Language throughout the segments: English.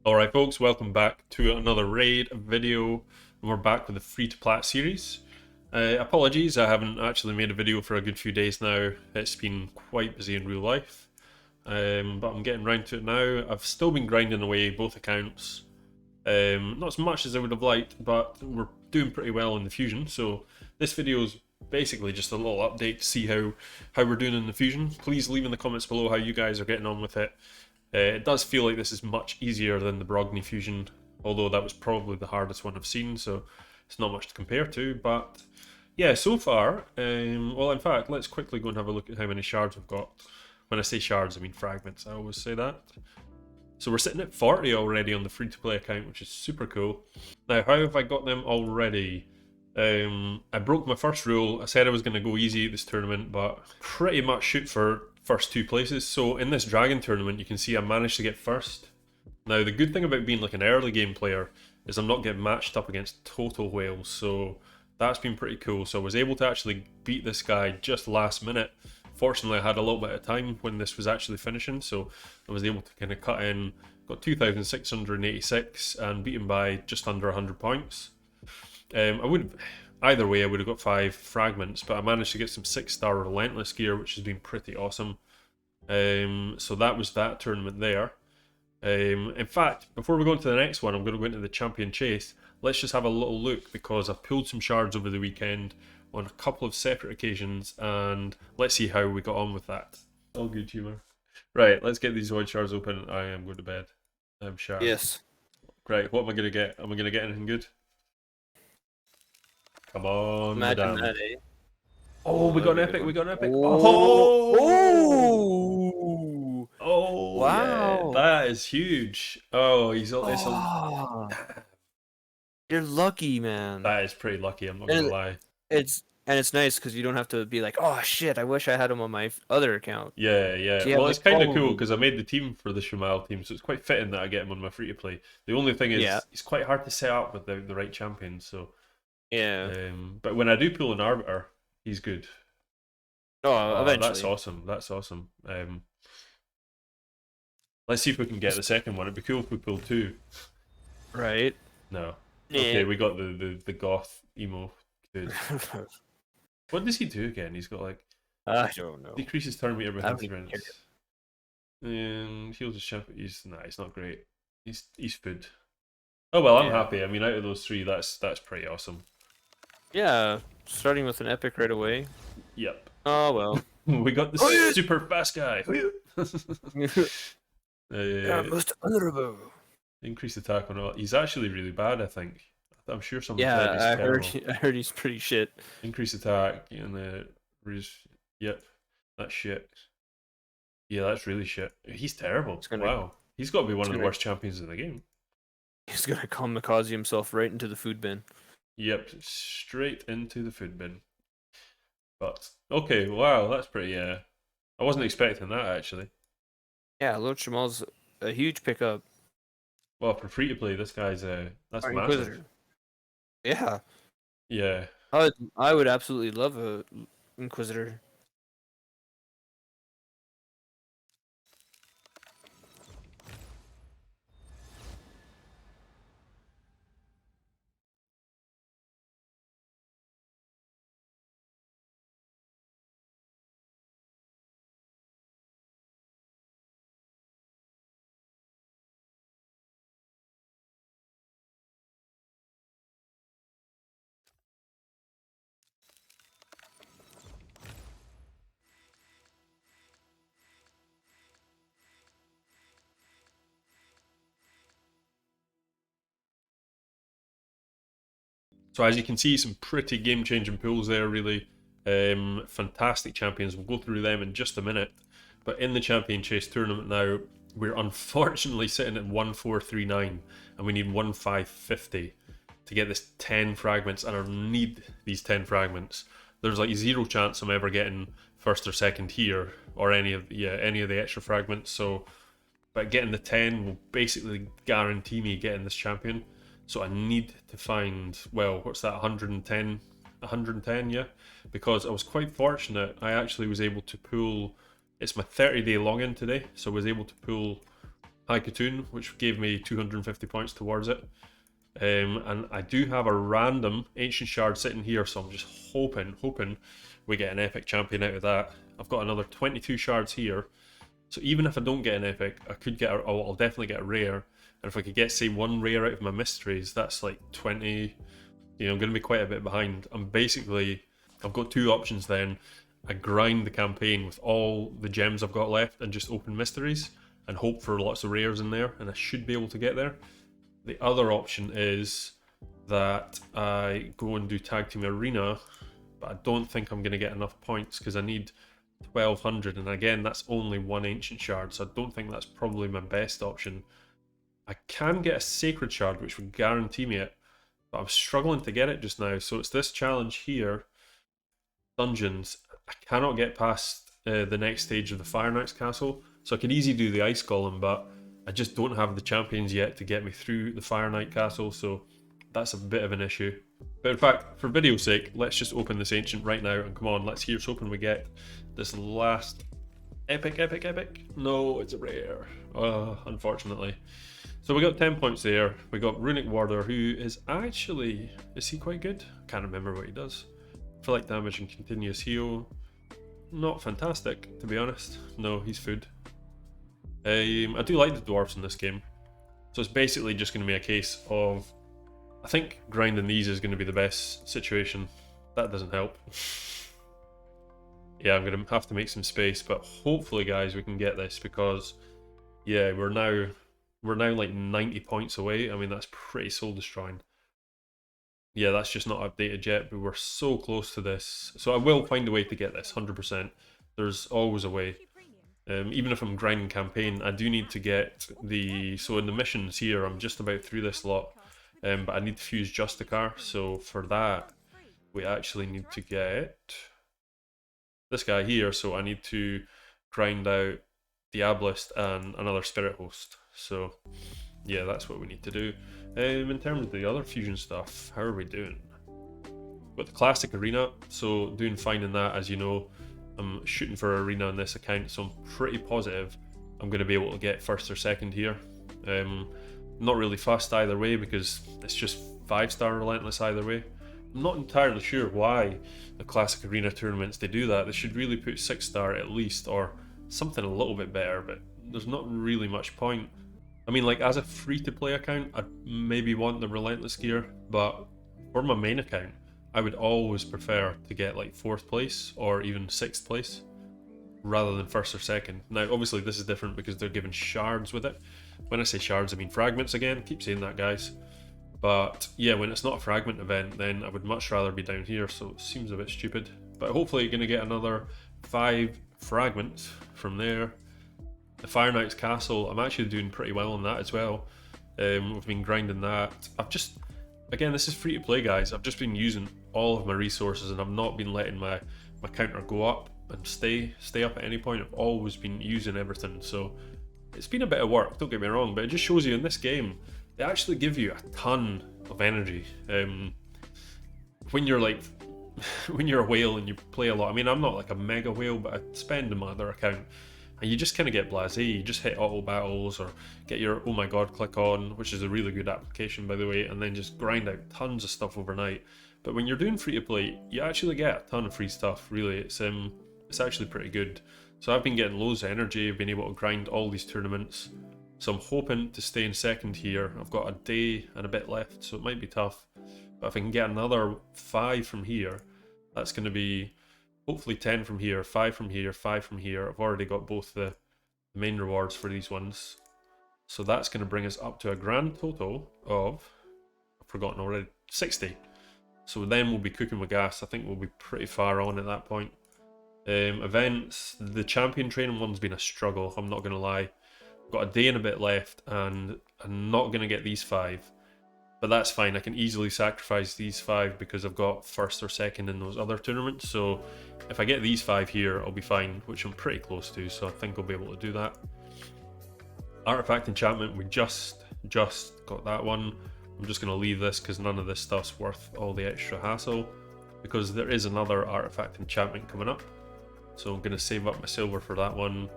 Alright folks, welcome back to another raid video, and we're back with the free to Plat series. Apologies, I haven't actually made a video for a good few days now. It's been quite busy in real life, but I'm getting round to it now. I've still been grinding away both accounts, not as much as I would have liked, but we're doing pretty well in the Fusion, so this video is basically just a little update to see how we're doing in the Fusion. Please leave in the comments below how you guys are getting on with it. It does feel like this is much easier than the Brogni Fusion, although that was probably the hardest one I've seen, so it's not much to compare to. But yeah, so far, well, in fact, let's quickly go and have a look at how many shards we've got. When I say shards, I mean fragments. I always say that. So we're sitting at 40 already on the free-to-play account, which is super cool. Now, how have I got them already? I broke my first rule. I said I was going to go easy at this tournament, but pretty much shoot for first two places. So in this dragon tournament, you can see I managed to get first. Now, the good thing about being like an early game player is I'm not getting matched up against total whales, so that's been pretty cool. So I was able to actually beat this guy just last minute. Fortunately, I had a little bit of time when this was actually finishing, so I was able to kind of cut in, got 2,686 and beaten by just under 100 points. Either way, I would have got 5 fragments, but I managed to get some 6-star relentless gear, which has been pretty awesome. So that was that tournament there. In fact, before we go into the next one, I'm going to go into the champion chase. Let's just have a little look, because I've pulled some shards over the weekend on a couple of separate occasions, and let's see how we got on with that. All good humour. Right, let's get these void shards open. I am going to bed. I'm sharp. Yes. Right, what am I going to get? Am I going to get anything good? Come on, Imagine madame. that, eh? Oh, we got an epic, we got an epic. Oh! Oh! Oh, Wow! yeah, that is huge. Oh, it's Oh, you're lucky, man. that is pretty lucky, I'm not gonna lie. It's nice because you don't have to be like, oh shit, I wish I had him on my other account. Yeah, yeah. So you have Well, like, it's kind of cool oh, because I made the team for the Shamal team, so it's quite fitting that I get him on my free to play. The only thing is, yeah, it's quite hard to set up with the right champions. So, yeah. but when I do pull an arbiter, he's good. Oh, Oh, that's eventually. awesome. That's awesome. Let's see if we can get the second one. It'd be cool if we pulled 2. Right. No. Yeah. Okay, we got the goth emo dude. What does he do again? He's got like I don't know. decreases turn meter by I don't 50 even care. minutes. And heals his champ. He's not great. He's food. Oh well, I'm Yeah. happy. I mean, out of those 3, that's pretty awesome. Yeah, starting with an epic right away. Yep. Oh well. We got the Oh, yeah. super fast guy. Yeah, most honorable. Increased attack on all. He's actually really bad, I think. I'm sure someone said Yeah, he's I terrible. heard he's pretty shit. Increased attack and yep, that's shit. Yeah, that's really shit. He's terrible. Wow. He's got to be one of the worst champions in the game. He's gonna kamikaze himself right into the food bin. Yep, straight into the food bin. But, okay, wow, that's pretty, I wasn't expecting that, actually. Yeah, Lord Shamal's a huge pickup. Well, for free to play, this guy's, that's Our massive. Inquisitor. Yeah. Yeah. I would absolutely love a Inquisitor. So as you can see, some pretty game-changing pulls there, really. Fantastic champions. We'll go through them in just a minute. But in the Champion Chase tournament now, we're unfortunately sitting at 1439, and we need 1550 to get this 10 fragments, and I need these 10 fragments. There's like 0 chance I'm ever getting first or second here, or any of the extra fragments. So, but getting the 10 will basically guarantee me getting this champion. So I need to find, well, what's that, 110? 110, yeah? Because I was quite fortunate. I actually was able to pull, it's my 30-day login today, so I was able to pull Haikatoon, which gave me 250 points towards it. And I do have a random Ancient Shard sitting here, so I'm just hoping we get an epic champion out of that. I've got another 22 shards here, so even if I don't get an epic, I could get I'll definitely get a rare. And if I could get, say, one rare out of my mysteries, that's like 20. You know, I'm going to be quite a bit behind. I've got two options then. I grind the campaign with all the gems I've got left and just open mysteries and hope for lots of rares in there, and I should be able to get there. The other option is that I go and do Tag Team Arena, but I don't think I'm going to get enough points because I need 1200, and again, that's only one Ancient Shard, so I don't think that's probably my best option. I can get a Sacred Shard, which would guarantee me it, but I'm struggling to get it just now. So it's this challenge here, dungeons. I cannot get past the next stage of the Fire Knight's Castle, so I could easily do the Ice Golem, but I just don't have the champions yet to get me through the Fire Knight Castle, so that's a bit of an issue. But in fact, for video's sake, let's just open this Ancient right now, and come on, here's hoping we get this last epic. No, it's a rare. Unfortunately. So we got 10 points there. We got Runic Warder, who is actually... is he quite good? I can't remember what he does. Feel damage and continuous heal. Not fantastic, to be honest. No, he's food. I do like the dwarves in this game. So it's basically just going to be a case of... I think grinding these is going to be the best situation. That doesn't help. Yeah, I'm going to have to make some space, but hopefully, guys, we can get this because, yeah, we're now like 90 points away. I mean, that's pretty soul destroying. Yeah, that's just not updated yet, but we're so close to this. So I will find a way to get this, 100%. There's always a way. Even if I'm grinding campaign, I do need to get the... So in the missions here, I'm just about through this lot. But I need to fuse Justicar, so for that, we actually need to get this guy here, so I need to grind out Diabolist and another Spirit Host. So yeah, that's what we need to do. In terms of the other fusion stuff, how are we doing? Got the Classic Arena, so doing fine in that. As you know, I'm shooting for Arena on this account, so I'm pretty positive I'm going to be able to get first or second here. Not really fussed either way because it's just 5-star Relentless either way. I'm not entirely sure why the Classic Arena tournaments they do that. They should really put 6-star at least, or something a little bit better, but there's not really much point. I mean, like, as a free-to-play account, I'd maybe want the Relentless gear, but for my main account, I would always prefer to get like 4th place or even 6th place rather than 1st or 2nd. Now, obviously, this is different because they're giving shards with it. When I say shards, I mean fragments again. Keep saying that, guys. But yeah, when it's not a fragment event, then I would much rather be down here, so it seems a bit stupid. But hopefully you're going to get another 5 fragments from there. The Fire Knight's Castle, I'm actually doing pretty well on that as well. We've been grinding that. Again, this is free to play, guys. I've just been using all of my resources and I've not been letting my counter go up and stay up at any point. I've always been using everything, so it's been a bit of work, don't get me wrong, but it just shows you in this game, they actually give you a ton of energy. When you're like, when you're a whale and you play a lot, I mean, I'm not like a mega whale, but I spend on my other account, and you just kind of get blasé. You just hit auto battles or get your oh my god click on, which is a really good application, by the way, and then just grind out tons of stuff overnight. But when you're doing free to play, you actually get a ton of free stuff, really. It's actually pretty good. So I've been getting loads of energy, I've been able to grind all these tournaments. So I'm hoping to stay in second here. I've got a day and a bit left, so it might be tough. But if I can get another 5 from here, that's going to be hopefully 10 from here, 5 from here, 5 from here. I've already got both the main rewards for these ones. So that's going to bring us up to a grand total of, I've forgotten already, 60. So then we'll be cooking with gas. I think we'll be pretty far on at that point. Events, the champion training one's been a struggle, I'm not going to lie. I've got a day and a bit left and I'm not going to get these 5. But that's fine, I can easily sacrifice these 5 because I've got 1st or 2nd in those other tournaments. So if I get these 5 here, I'll be fine, which I'm pretty close to, so I think I'll be able to do that. Artifact enchantment, we just got that one. I'm just going to leave this because none of this stuff's worth all the extra hassle, because there is another artifact enchantment coming up. So I'm going to save up my silver for that one.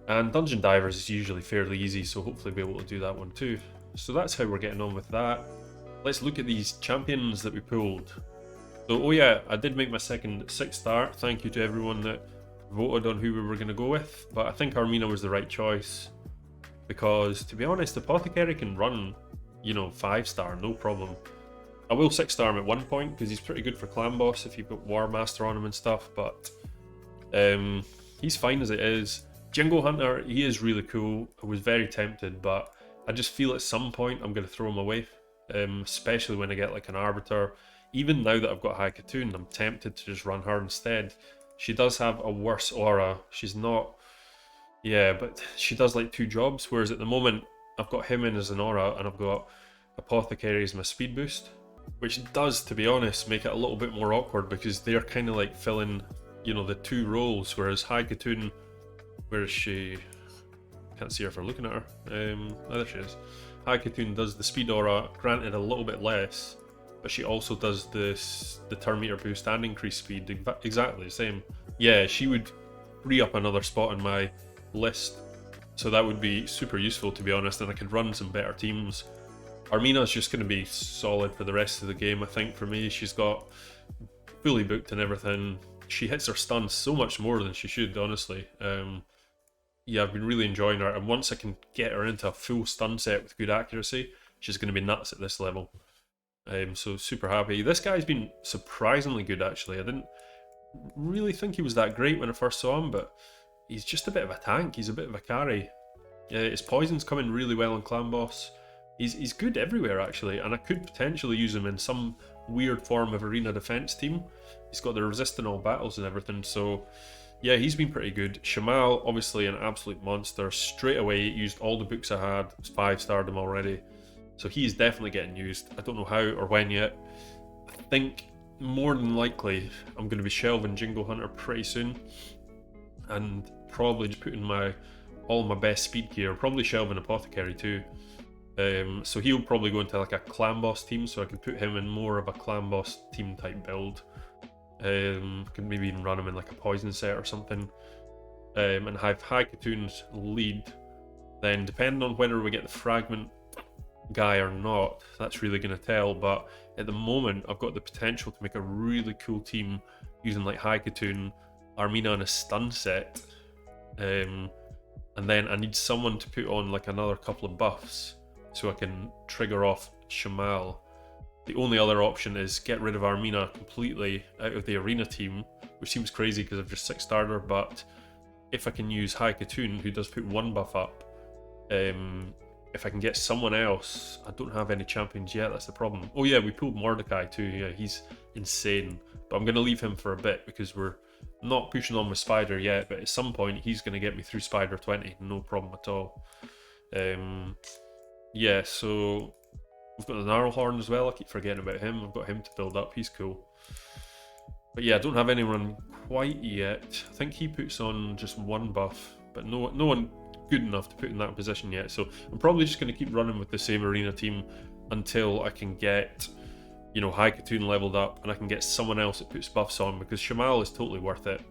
And Dungeon Divers is usually fairly easy, so hopefully be able to do that one too. So that's how we're getting on with that. Let's look at these champions that we pulled. So, oh yeah, I did make my second 6-star. Thank you to everyone that voted on who we were going to go with. But I think Armina was the right choice. Because, to be honest, Apothecary can run, you know, 5-star, no problem. I will 6-star him at one point, because he's pretty good for Clan Boss if you put War Master on him and stuff. But he's fine as it is. Jingle Hunter, he is really cool. I was very tempted, but I just feel at some point I'm going to throw him away. Especially when I get like an Arbiter. Even now that I've got High Katoon, I'm tempted to just run her instead. She does have a worse aura. She's not... Yeah, but she does like 2 jobs, whereas at the moment I've got him in as an aura and I've got Apothecary as my speed boost. Which does, to be honest, make it a little bit more awkward because they're kind of like filling, you know, the 2 roles, whereas High Katoon... Where is she? Can't see her for looking at her. Oh, there she is. High Katoon does the speed aura, granted a little bit less, but she also does this, the turn meter boost and increase speed, exactly the same. Yeah, she would free up another spot in my list, so that would be super useful, to be honest, and I could run some better teams. Armina's just going to be solid for the rest of the game, I think, for me. She's got fully booked and everything. She hits her stuns so much more than she should, honestly. Yeah, I've been really enjoying her, and once I can get her into a full stun set with good accuracy, she's going to be nuts at this level. So super happy. This guy's been surprisingly good, actually. I didn't really think he was that great when I first saw him, but he's just a bit of a tank. He's a bit of a carry. His poison's coming really well in Clan Boss. He's good everywhere, actually, and I could potentially use him in some weird form of arena defense team. He's got the resist in all battles and everything, so... Yeah, he's been pretty good. Shamal, obviously an absolute monster. Straight away, used all the books I had. 5-starred him already. So he's definitely getting used. I don't know how or when yet. I think more than likely I'm going to be shelving Jingle Hunter pretty soon. And probably just putting all my best speed gear. Probably shelving Apothecary too. So he'll probably go into like a Clan Boss team, so I can put him in more of a Clan Boss team type build. Could maybe even run him in like a poison set or something, and have High Katoon's lead. Then depending on whether we get the Fragment guy or not, that's really going to tell. But at the moment I've got the potential to make a really cool team using like High Katoon, Armina in a stun set, and then I need someone to put on like another couple of buffs so I can trigger off Shamal. The only other option is get rid of Armina completely out of the arena team, which seems crazy because I've just 6-starred her, but if I can use High Katoon, who does put 1 buff up, if I can get someone else... I don't have any champions yet, that's the problem. Oh yeah, we pulled Mordecai too, yeah, he's insane. But I'm going to leave him for a bit because we're not pushing on with Spider yet, but at some point he's going to get me through Spider 20, no problem at all. Yeah, so... We've got the Gnarlhorn as well, I keep forgetting about him. I've got him to build up, he's cool. But yeah, I don't have anyone quite yet. I think he puts on just 1 buff, but no one good enough to put in that position yet. So I'm probably just going to keep running with the same arena team until I can get, you know, High Katoon leveled up and I can get someone else that puts buffs on, because Shamal is totally worth it.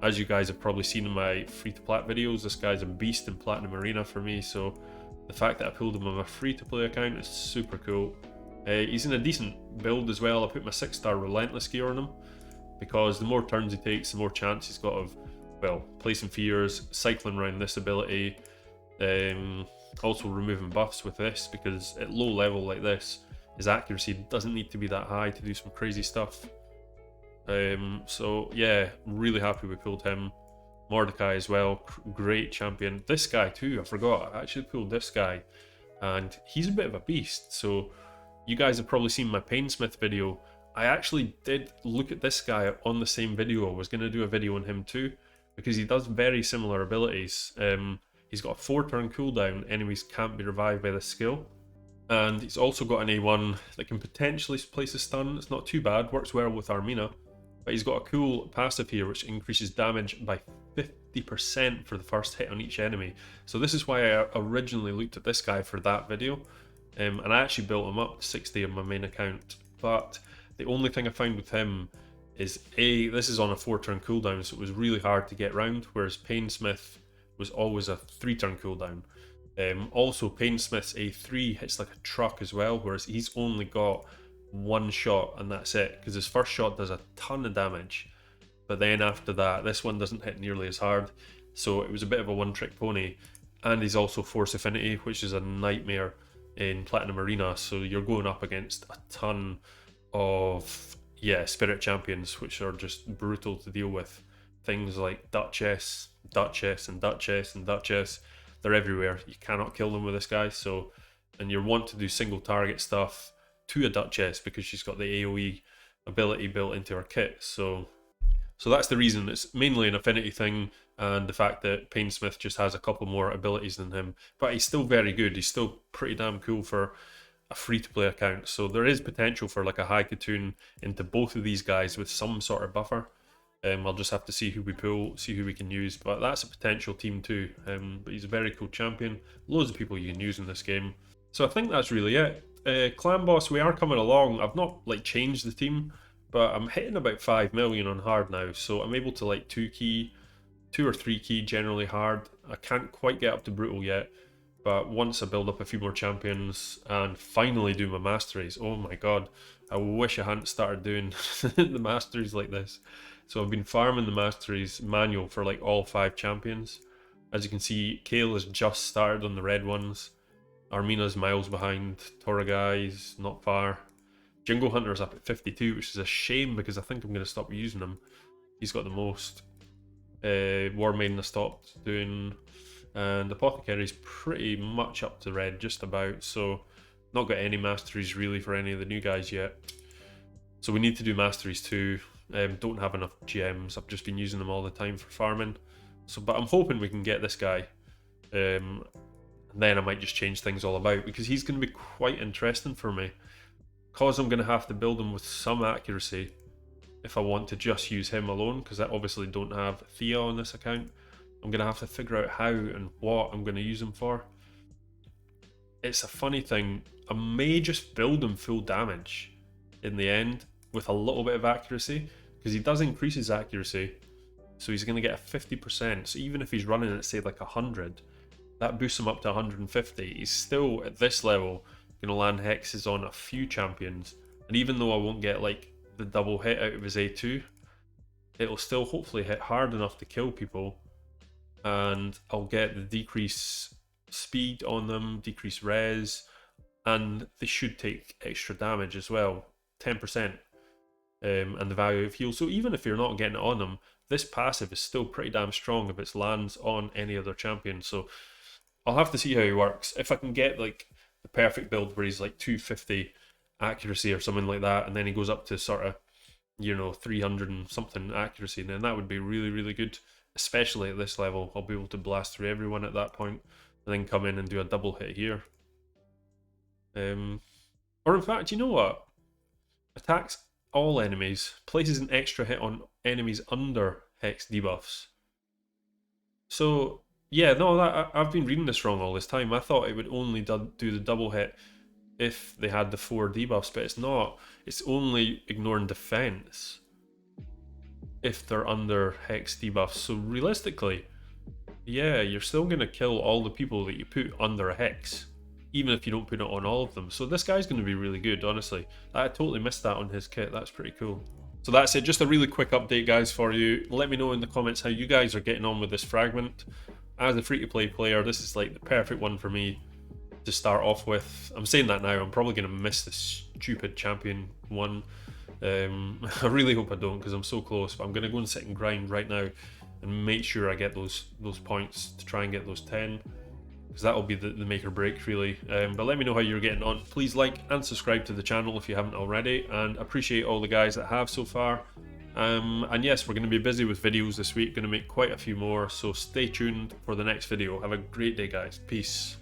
As you guys have probably seen in my free-to-plat videos, this guy's a beast in Platinum Arena for me, so... The fact that I pulled him on my free-to-play account is super cool. He's in a decent build as well. I put my 6-star Relentless gear on him, because the more turns he takes, the more chance he's got of, well, placing fears, cycling around this ability, also removing buffs with this, because at low level like this, his accuracy doesn't need to be that high to do some crazy stuff. So yeah, really happy we pulled him. Mordecai as well, great champion. This guy too, I forgot, I actually pulled this guy, and he's a bit of a beast. So you guys have probably seen my Painsmith video. I actually did look at this guy on the same video. I was going to do a video on him too, because he does very similar abilities. He's got a 4-turn cooldown, enemies can't be revived by this skill. And he's also got an A1 that can potentially place a stun. It's not too bad, works well with Armina. But he's got a cool passive here which increases damage by 50% for the first hit on each enemy. So this is why I originally looked at this guy for that video. And I actually built him up to 60 on my main account. But the only thing I found with him is, this is on a 4-turn cooldown, so it was really hard to get round, whereas Painsmith was always a 3-turn cooldown. Also, Painsmith's A3 hits like a truck as well, whereas he's only got 1 shot and that's it, because his first shot does a ton of damage, but then after that, this one doesn't hit nearly as hard, so it was a bit of a one-trick pony. And he's also Force Affinity, which is a nightmare in Platinum Arena, so you're going up against a ton of, yeah, Spirit Champions, which are just brutal to deal with. Things like Duchess, Duchess, and Duchess, and Duchess. They're everywhere. You cannot kill them with this guy, so, and you want to do single target stuff to a Duchess because she's got the AoE ability built into her kit, so that's the reason. It's mainly an affinity thing, and the fact that Painsmith just has a couple more abilities than him, but he's still very good. He's still pretty damn cool for a free-to-play account, so there is potential for like a high Katoon into both of these guys with some sort of buffer. I'll just have to see who we pull, see who we can use, but that's a potential team too. But he's a very cool champion. Loads of people you can use in this game. So I think that's really it. Clan Boss, we are coming along. I've not like changed the team, but I'm hitting about 5 million on hard now, so I'm able to like 2 or 3 key generally hard. I can't quite get up to brutal yet, but once I build up a few more champions and finally do my masteries, oh my god, I wish I hadn't started doing the masteries like this. So I've been farming the masteries manual for like all 5 champions. As you can see, Kale has just started on the red ones. Armina's miles behind. Toragai's not far. Jingle Hunter's up at 52, which is a shame because I think I'm going to stop using him. He's got the most. War Maiden I stopped doing. And Apothecary's pretty much up to red, just about. So not got any masteries really for any of the new guys yet. So we need to do masteries too. Don't have enough gems. I've just been using them all the time for farming. So, but I'm hoping we can get this guy. And then I might just change things all about because he's going to be quite interesting for me. Because I'm going to have to build him with some accuracy if I want to just use him alone, because I obviously don't have Thea on this account. I'm going to have to figure out how and what I'm going to use him for. It's a funny thing. I may just build him full damage in the end with a little bit of accuracy, because he does increase his accuracy. So he's going to get a 50%. So even if he's running at say like 100, that boosts him up to 150. He's still at this level going to land hexes on a few champions. And even though I won't get like the double hit out of his A2, it'll still hopefully hit hard enough to kill people. And I'll get the decrease speed on them, decrease res, and they should take extra damage as well, 10%. And the value of heal. So even if you're not getting it on them, this passive is still pretty damn strong if it lands on any other champion. So I'll have to see how he works. If I can get like the perfect build where he's like 250 accuracy or something like that, and then he goes up to sort of, you know, 300 and something accuracy, then that would be really, really good. Especially at this level, I'll be able to blast through everyone at that point, and then come in and do a double hit here. Or in fact, you know what? Attacks all enemies, places an extra hit on enemies under hex debuffs. So yeah, no, I've been reading this wrong all this time. I thought it would only do the double hit if they had the 4 debuffs, but it's not. It's only ignoring defense if they're under hex debuffs. So realistically, yeah, you're still going to kill all the people that you put under a hex, even if you don't put it on all of them. So this guy's going to be really good, honestly. I totally missed that on his kit. That's pretty cool. So that's it. Just a really quick update, guys, for you. Let me know in the comments how you guys are getting on with this Fragment. As a free-to-play player, this is like the perfect one for me to start off with. I'm saying that now. I'm probably going to miss this stupid champion one. I really hope I don't, because I'm so close. But I'm going to go and sit and grind right now and make sure I get those points to try and get those 10. Because that'll be the make or break, really. But let me know how you're getting on. Please like and subscribe to the channel if you haven't already, and appreciate all the guys that have so far. And yes, we're going to be busy with videos this week, going to make quite a few more, so stay tuned for the next video. Have a great day, guys. Peace.